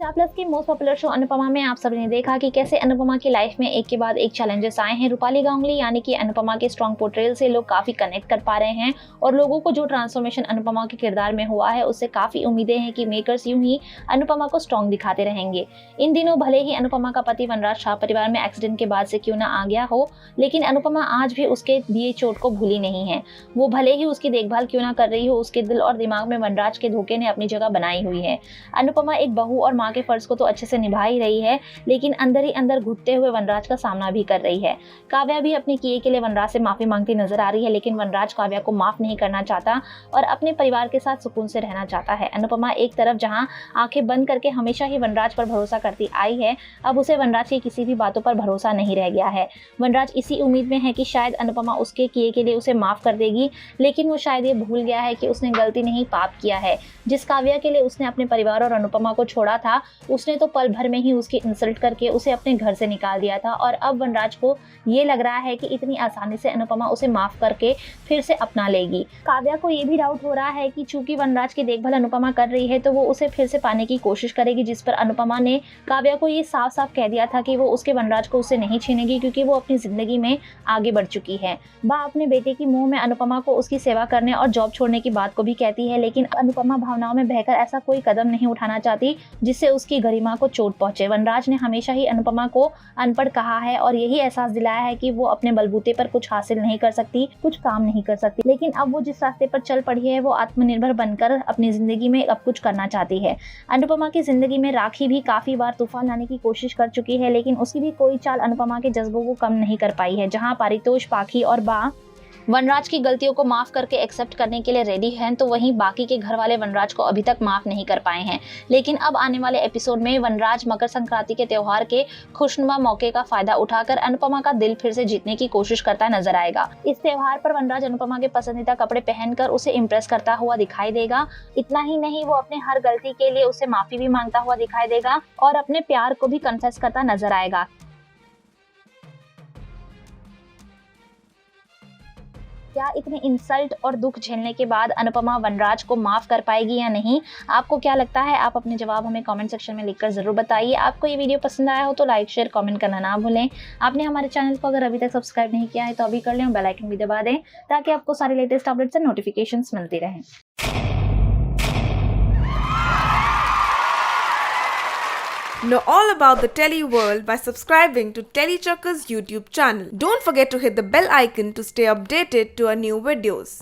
Star plus के most popular show Anupama में आप सभी ने देखा कि कैसे अनुपमा की लाइफ में एक के बाद एक चैलेंजेस आए हैं। रूपाली गांगुली यानी कि अनुपमा के स्ट्रॉन्ग पोर्ट्रेल से लोग काफी कनेक्ट कर पा रहे हैं और लोगों को जो ट्रांसफॉर्मेशन अनुपमा के किरदार में हुआ है उससे काफी उम्मीदें हैं कि मेकर्स यूं ही अनुपमा को स्ट्रॉन्ग दिखाते रहेंगे। इन दिनों भले ही अनुपमा का पति वनराज शाह परिवार में एक्सीडेंट के बाद से क्यों ना आ गया हो, लेकिन अनुपमा आज भी उसके दिए चोट को भूली नहीं है। वो भले ही उसकी देखभाल क्यों ना कर रही हो, उसके दिल और दिमाग में वनराज के धोखे ने अपनी जगह बनाई हुई है। अनुपमा एक बहू और माँ के फर्ज को तो अच्छे से निभा ही रही है, लेकिन अंदर ही अंदर घुटते हुए वनराज का सामना भी कर रही है। काव्या भी अपने किए के लिए वनराज से माफी मांगती नजर आ रही है, लेकिन वनराज काव्या को माफ नहीं करना चाहता और अपने परिवार के साथ सुकून से रहना चाहता है। अनुपमा एक तरफ जहां आंखें बंद करके हमेशा ही वनराज पर भरोसा करती आई है, अब उसे वनराज की किसी भी बातों पर भरोसा नहीं रह गया है। वनराज इसी उम्मीद में है कि शायद अनुपमा उसके किए के लिए उसे माफ कर देगी, लेकिन वो शायद ये भूल गया है कि उसने गलती नहीं पाप किया है। जिस काव्या के लिए उसने अपने परिवार और अनुपमा को छोड़ा था, उसने तो पल भर में ही उसकी इंसल्ट करके उसे अपने घर से निकाल दिया था और अब वनराज को ये लग रहा है कि इतनी आसानी से अनुपमा उसे माफ करके फिर से अपना लेगी। काव्या को ये भी डाउट हो रहा है कि चूंकि वनराज की देखभाल अनुपमा कर रही है तो वो उसे फिर से पाने की कोशिश करेगी, जिस पर अनुपमा ने काव्या को ये साफ साफ कह दिया था कि वो उसके वनराज को उससे नहीं छीनेगी, क्योंकि वो अपनी जिंदगी में आगे बढ़ चुकी है। वह अपने बेटे की मुंह में अनुपमा को उसकी सेवा करने और जॉब छोड़ने की बात को भी कहती है, लेकिन अनुपमा भावनाओं में बहकर ऐसा कोई कदम नहीं उठाना चाहती जिससे उसकी गरिमा को चोट पहुंचे। वनराज ने हमेशा ही अनुपमा को अनपढ़ कहा है और यही एहसास दिलाया है कि वो अपने बलबूते पर कुछ हासिल नहीं कर सकती, कुछ काम नहीं कर सकती। लेकिन अब वो जिस रास्ते पर चल पड़ी है वो आत्मनिर्भर बनकर अपनी जिंदगी में अब कुछ करना चाहती है। अनुपमा की जिंदगी में राखी भी काफी बार तूफान लाने की कोशिश कर चुकी है, लेकिन उसकी भी कोई चाल अनुपमा के जज्बों को कम नहीं कर पाई है। जहाँ पारितोष, पाखी और बा वनराज की गलतियों को माफ करके एक्सेप्ट करने के लिए रेडी हैं, तो वहीं बाकी के घर वाले वनराज को अभी तक माफ नहीं कर पाए हैं। लेकिन अब आने वाले एपिसोड में वनराज मकर संक्रांति के त्योहार के खुशनुमा मौके का फायदा उठाकर अनुपमा का दिल फिर से जीतने की कोशिश करता नजर आएगा। इस त्योहार पर वनराज अनुपमा के पसंदीदा कपड़े पहनकर उसे इम्प्रेस करता हुआ दिखाई देगा। इतना ही नहीं, वो अपने हर गलती के लिए उसे माफी भी मांगता हुआ दिखाई देगा और अपने प्यार को भी कन्फेस करता नजर आएगा। क्या इतने इंसल्ट और दुख झेलने के बाद अनुपमा वनराज को माफ कर पाएगी या नहीं? आपको क्या लगता है? आप अपने जवाब हमें कमेंट सेक्शन में लिखकर जरूर बताइए। आपको ये वीडियो पसंद आया हो तो लाइक, शेयर, कमेंट करना ना भूलें। आपने हमारे चैनल को अगर अभी तक सब्सक्राइब नहीं किया है तो अभी कर लें और बेल आइकन भी दबा दें, ताकि आपको सारी लेटेस्ट अपडेट्स और नोटिफिकेशंस मिलती रहें। Know all about the Telly world by subscribing to Tellychuckers YouTube channel. Don't forget to hit the bell icon to stay updated to our new videos.